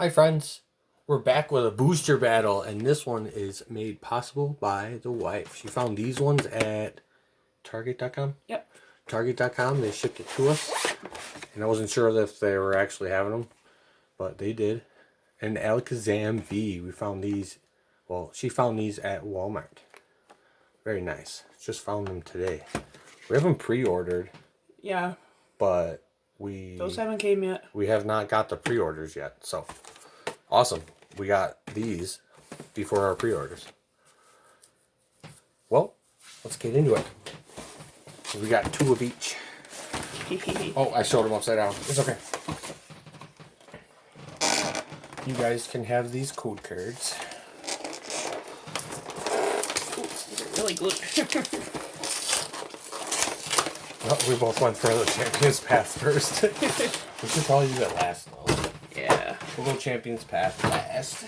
Hi friends, we're back with a booster battle, and this one is made possible by the wife. She found these ones at Target.com? Yep. Target.com, they shipped it to us, and I wasn't sure if they were actually having them, but they did. And Alakazam V, we found these, well, she found these at Walmart. Very nice. Just found them today. We have them pre-ordered. Yeah. But those haven't came yet. We have not got the pre-orders yet, so awesome. We got these before our pre-orders. Well, let's get into it. We got 2 of each. Oh, I showed them upside down. It's okay. You guys can have these code cards. Ooh, these are really good. Oh, we both went for the Champions Path first. We should probably do that last, though. Yeah. We'll go Champions Path last.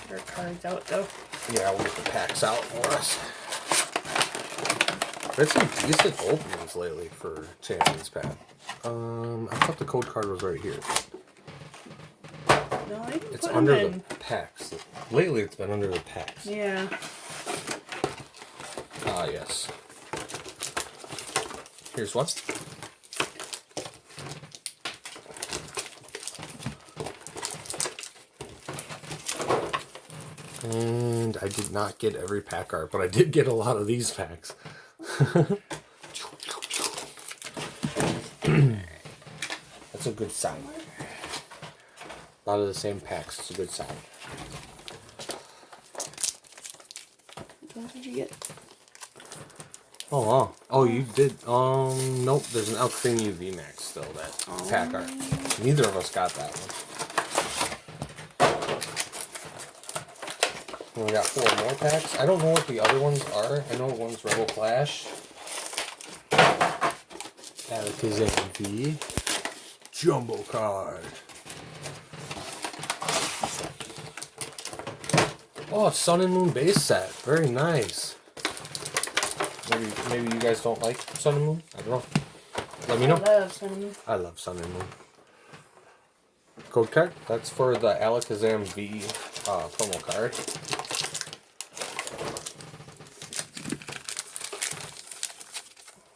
Get our cards out, though. Yeah, we'll get the packs out for us. There's some decent openings lately for Champions Path. I thought the code card was right here. No, I didn't It's put under them the in. packs. Lately, it's been under the packs. Yeah. Ah, yes. Here's one. And I did not get every pack art, but I did get a lot of these packs. That's a good sign. A lot of the same packs. It's a good sign. What did you get? Oh, wow. Oh, you did. Nope. There's an Alakazam UV Max still. That pack art. Neither of us got that one. And we got 4 more packs. I don't know what the other ones are. I know one's Rebel Clash. Alakazam V. Jumbo card. Oh, Sun and Moon base set. Very nice. Maybe you guys don't like Sun and Moon? I don't know. Let me know. I love Sun and Moon. I love Sun and Moon. Code card. That's for the Alakazam V promo card.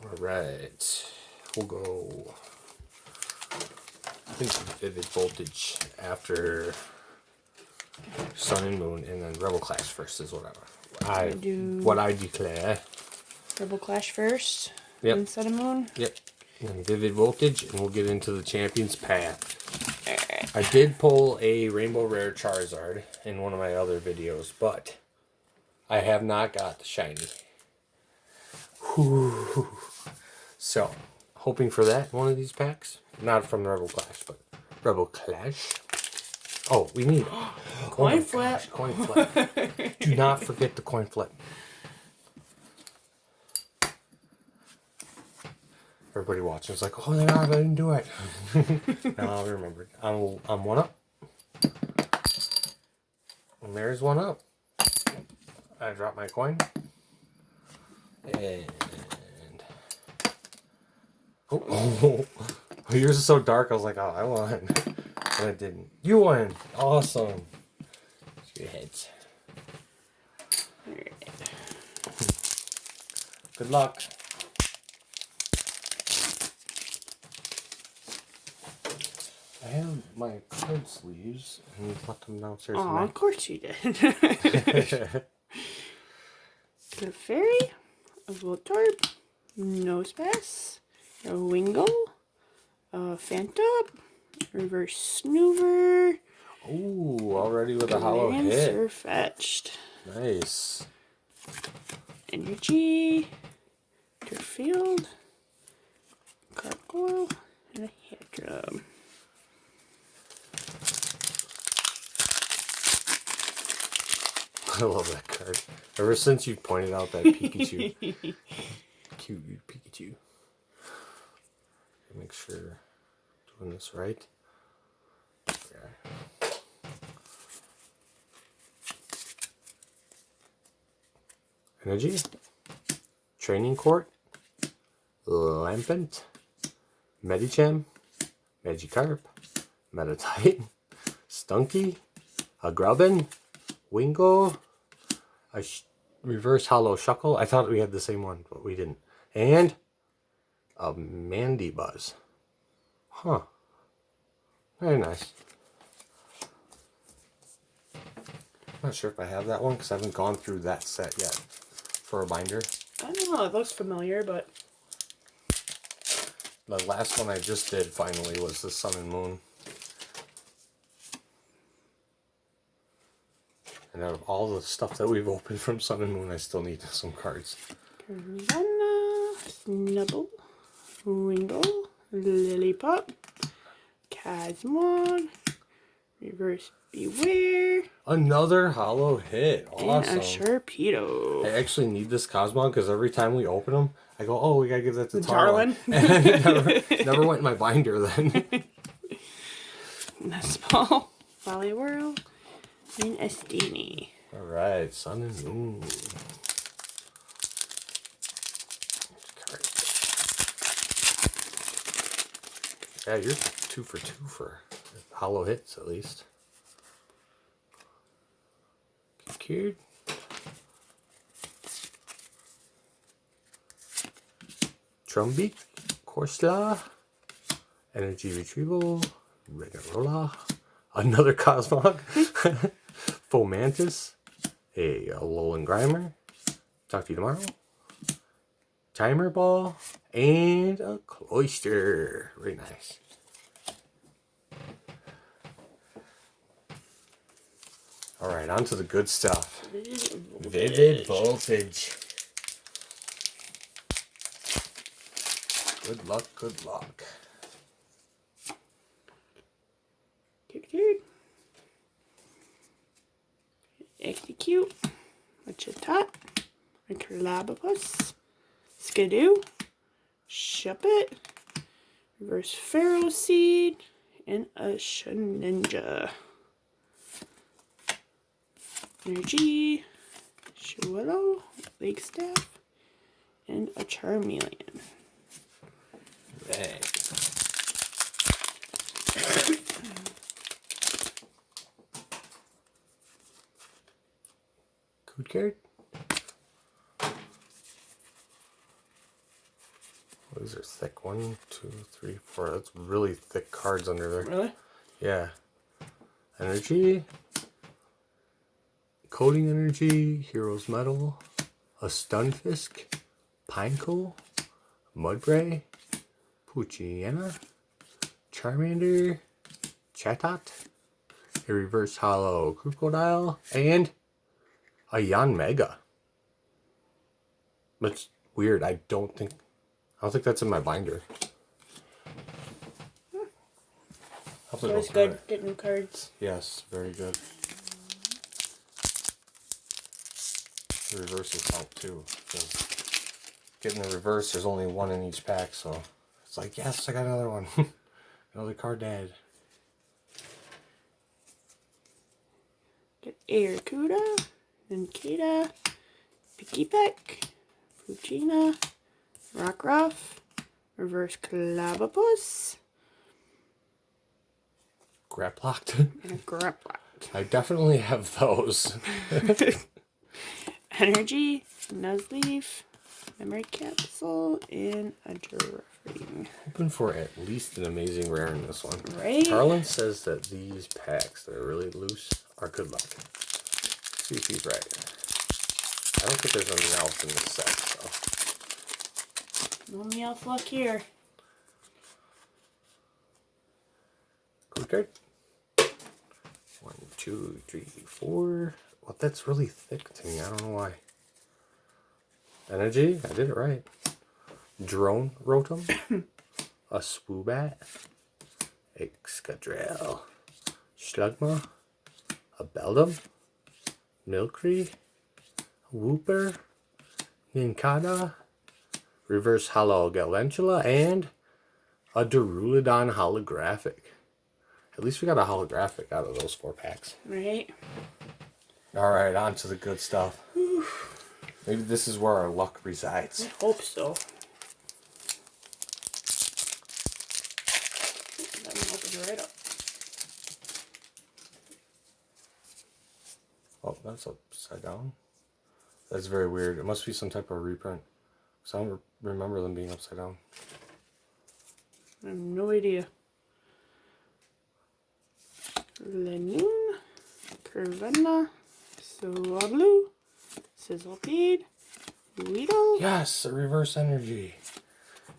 Alright. We'll go... I think Vivid Voltage after Sun and Moon, and then Rebel Clash first is what I declare. Rebel Clash first. Yep. And Sun and Moon. Yep. And Vivid Voltage, and we'll get into the Champions Path. Alright. I did pull a Rainbow Rare Charizard in one of my other videos, but I have not got the shiny. Whew. So, hoping for that in one of these packs. Not from Rebel Clash, but Rebel Clash. Oh, we need Coin flip. Gosh, coin flip. Do not forget the coin flip. Everybody watching is like, oh, I didn't do it. Now I remembered. I'm 1 up. And there's 1 up. I dropped my coin. And... Oh, yours is so dark, I was like, oh, I won. But I didn't. You won. Awesome. Your heads. Good luck. I have my card sleeves and we left them downstairs. Oh, of course you did. The Fairy, a Voltorb, Nosepass, a Wingull, a Phantom, Reverse Snoover. Ooh, already with a hollow hit. Fetched. Nice. Energy, Turfield, Gargoyle, and a Hedrum. I love that card. Ever since you pointed out that Pikachu. Cute Pikachu. Make sure doing this right. Okay. Energy. Training Court. Lampent. Medicham. Magikarp. Metatite, Stunky, a Grubbin, Wingo, a reverse hollow Shuckle. I thought we had the same one, but we didn't. And a Mandibuzz. Huh. Very nice. I'm not sure if I have that one because I haven't gone through that set yet for a binder. I don't know, it looks familiar, but... The last one I just did finally was the Sun and Moon. And out of all the stuff that we've opened from Sun and Moon, I still need some cards. Carvanha, Snubble, Wingle, Lillipup, Cosmog, Reverse Beware, Another hollow hit. Awesome. and a Sharpedo. I actually need this Cosmog because every time we open them, I go, oh, we gotta give that to Darlin. And it never went in my binder then. Nespal, Poliwhirl, and Estini. Alright, Sun and Moon. Yeah, you're 2 for 2 for hollow hits at least. Cute. Trumbeak, Corsola, Energy Retrieval, Regarola, another Cosmog, Fomantis, a Alolan Grimer, talk to you tomorrow, Timer Ball, and a Cloyster. Very nice. Alright, on to the good stuff. Vivid Voltage. Good luck, good luck. Cute. Execute, a Chatot, a Carlabapus, Skidoo, Shuppet, Reverse Pharaoh Seed, and a Shunninja. Energy, Shuelo, Lake Staff, and a Charmeleon. Right. Code card. Oh, these are thick. 1, 2, 3, 4. That's really thick cards under there. Really? Yeah. Energy. Coding Energy. Hero's Medal. A Stunfisk. Pineco. Mudbray. Poochyena. Charmander. Chatot. A reverse hollow Crocodile. And a Yanmega. That's weird. I don't think that's in my binder. So it's good. Get new cards. Yes, very good. The reverses help too. Getting the reverse, there's only one in each pack, so it's like, yes, I got another one. Another card dead. Get Aircuda, Ninkita, Pikipek, Fuchina, Rockruff, Reverse Clavipus, Graplocked. and a Graplock. I definitely have those. Energy, Nuzleaf, Memory Capsule, and a Giraffing. Hoping for at least an amazing rare in this one. Right? Carlin says that these packs that are really loose are good luck. See if he's right. I don't think there's anything else in this set, so. No Meowth luck here. Good card. 1, 2, 3, 4. Well, that's really thick to me. I don't know why. Energy. I did it right. Drone Rotom. A Swoobat. Excadrill. Slugma. A Beldum. Milcery. Wooper. Nincada. Reverse Hollow Galvantula. And a Duraludon holographic. At least we got a holographic out of those 4 packs. Right? Alright, on to the good stuff. Maybe this is where our luck resides. I hope so. That one opened right up. Oh, that's upside down. That's very weird. It must be some type of reprint. So I don't remember them being upside down. I have no idea. Lanoon, Curvena, Swablu, Sizzlepede, Weedle. Yes, a reverse energy.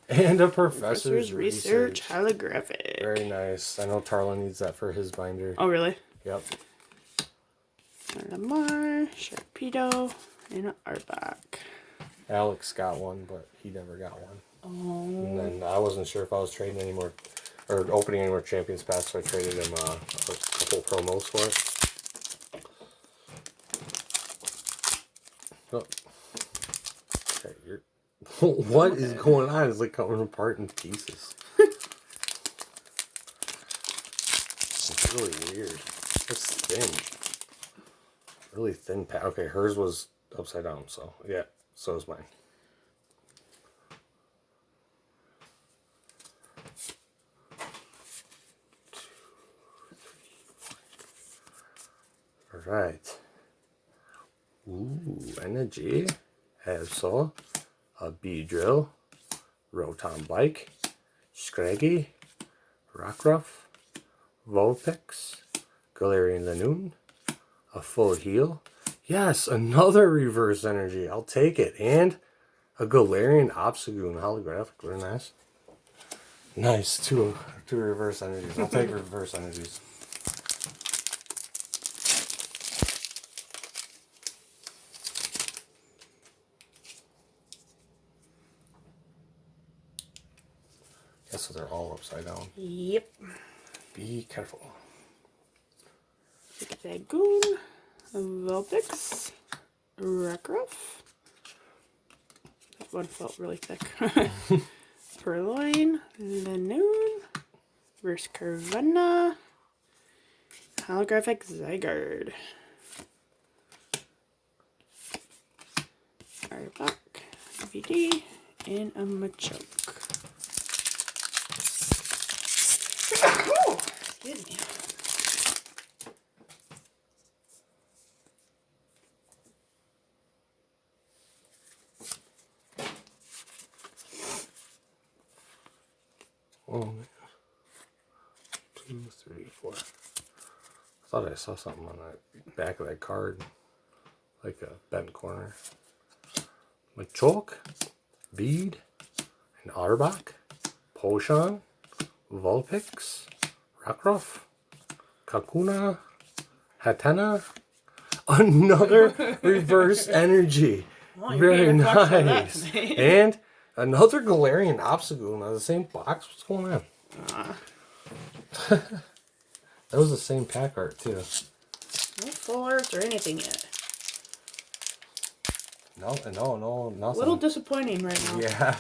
And a Professor's Research holographic. Very nice. I know Tarla needs that for his binder. Oh, really? Yep. Lamar, Sharpedo, and an Arbok. Alex got one, but he never got one. Oh. And then I wasn't sure if I was trading anymore, or opening any more Champions packs, so I traded him a couple promos for it. Oh. Okay, you're... What is going on? It's like coming apart in pieces. It's really weird. It's thin. Really thin pack. Okay, hers was upside down, so yeah, so is mine. Alright. Ooh, energy. Absol. A Beedrill. Rotom Bike. Scraggy. Rockruff. Vulpix. Galarian Lanoon. A full heal. Yes, another reverse energy. I'll take it. And a Galarian Obstagoon holographic. Very nice. Nice. Two reverse energies. I'll take reverse energies. Yes, so they're all upside down. Yep. Be careful. Zigzagoon, Vulpix, Rockruff. That one felt really thick. Purloin, Lanoon, Reverse Curvena, Holographic Zygarde, Arbok, VD, and a Machoke. Oh, excuse me. Oh, 2, 3, 4. I thought I saw something on the back of that card, like a bent corner. Machoke, Bead, an Arbok, Potion, Vulpix, Rockruff, Kakuna, Hatena, another reverse energy. Oh, very nice. And another Galarian Obstagoon on the same box. What's going on? That was the same pack art too. No full arts or anything yet. No, nothing. A little disappointing right now. Yeah.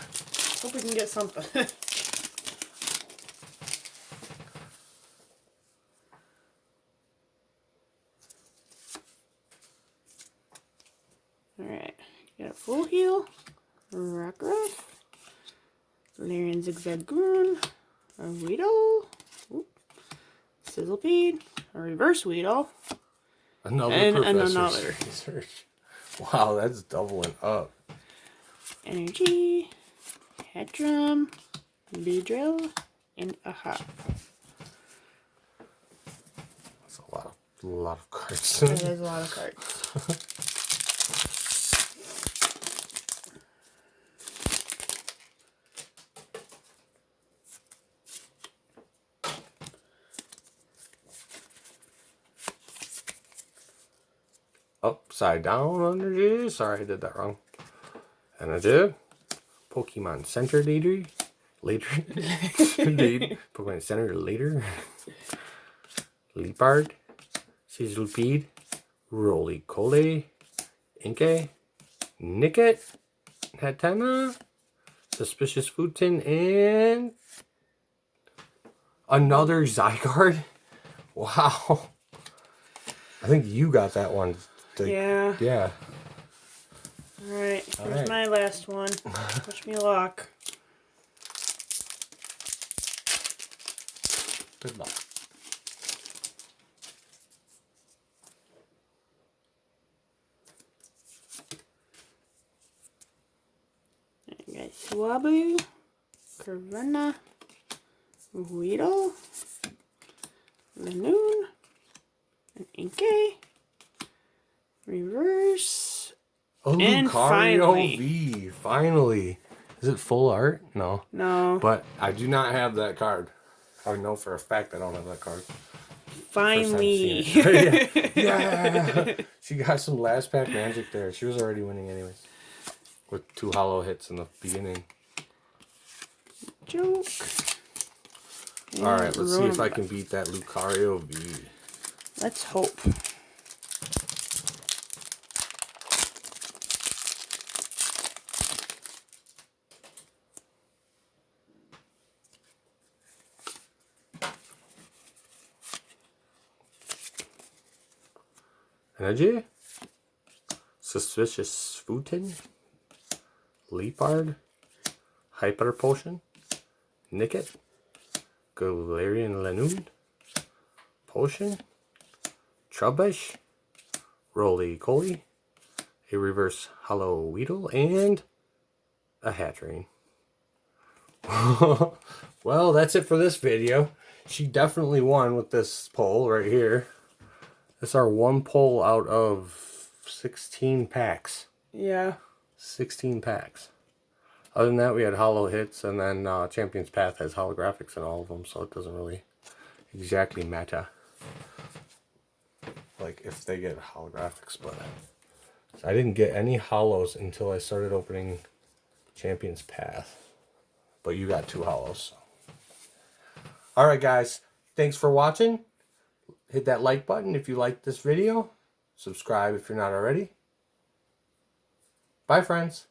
Hope we can get something. Alright, got a full heal, Rockruff, Galarian Zigzagoon, a Weedle, Sizzlepede, a reverse Weedle, Another and Professor's another. Research. Wow, that's doubling up. Energy, Hedrum, Beedrill, and a Hop. That's a lot of cards. That is a lot of cards. Upside down energy. Sorry, I did that wrong. Energy. Pokemon Center later. Pokemon Center later. Leopard. Sizzlepede. Roly-Coly. Inkay. Nickit. Hatena. Suspicious Food Tin. And another Zygarde. Wow. I think you got that one. Yeah. Yeah. Alright, here's my last one. Wish me luck. Good luck. Swablu, Carvanha, Weedle, Lanoon, an Inkay, Reverse, Oh, and finally. V. Finally. Is it full art? No. No. But I do not have that card. I know for a fact I don't have that card. Finally. Yeah. Yeah. She got some last pack magic there. She was already winning anyways. With 2 hollow hits in the beginning. Joke. Alright, let's see if I can beat that Lucario V. Let's hope. Energy, Suspicious Futon, Leopard, Hyper Potion, Nicket, Galarian Lanoon, Potion, Trubbish, Roly-Coly, a Reverse Hollow Weedle, and a Hatterene. Well, that's it for this video. She definitely won with this poll right here. It's our 1 poll out of 16 packs. Yeah. 16 packs. Other than that, we had hollow hits, and then Champion's Path has holographics in all of them, so it doesn't really exactly matter. Like, if they get holographics, but... So I didn't get any hollows until I started opening Champion's Path. But you got 2 hollows. Alright, guys. Thanks for watching. Hit that like button if you liked this video. Subscribe if you're not already. Bye, friends.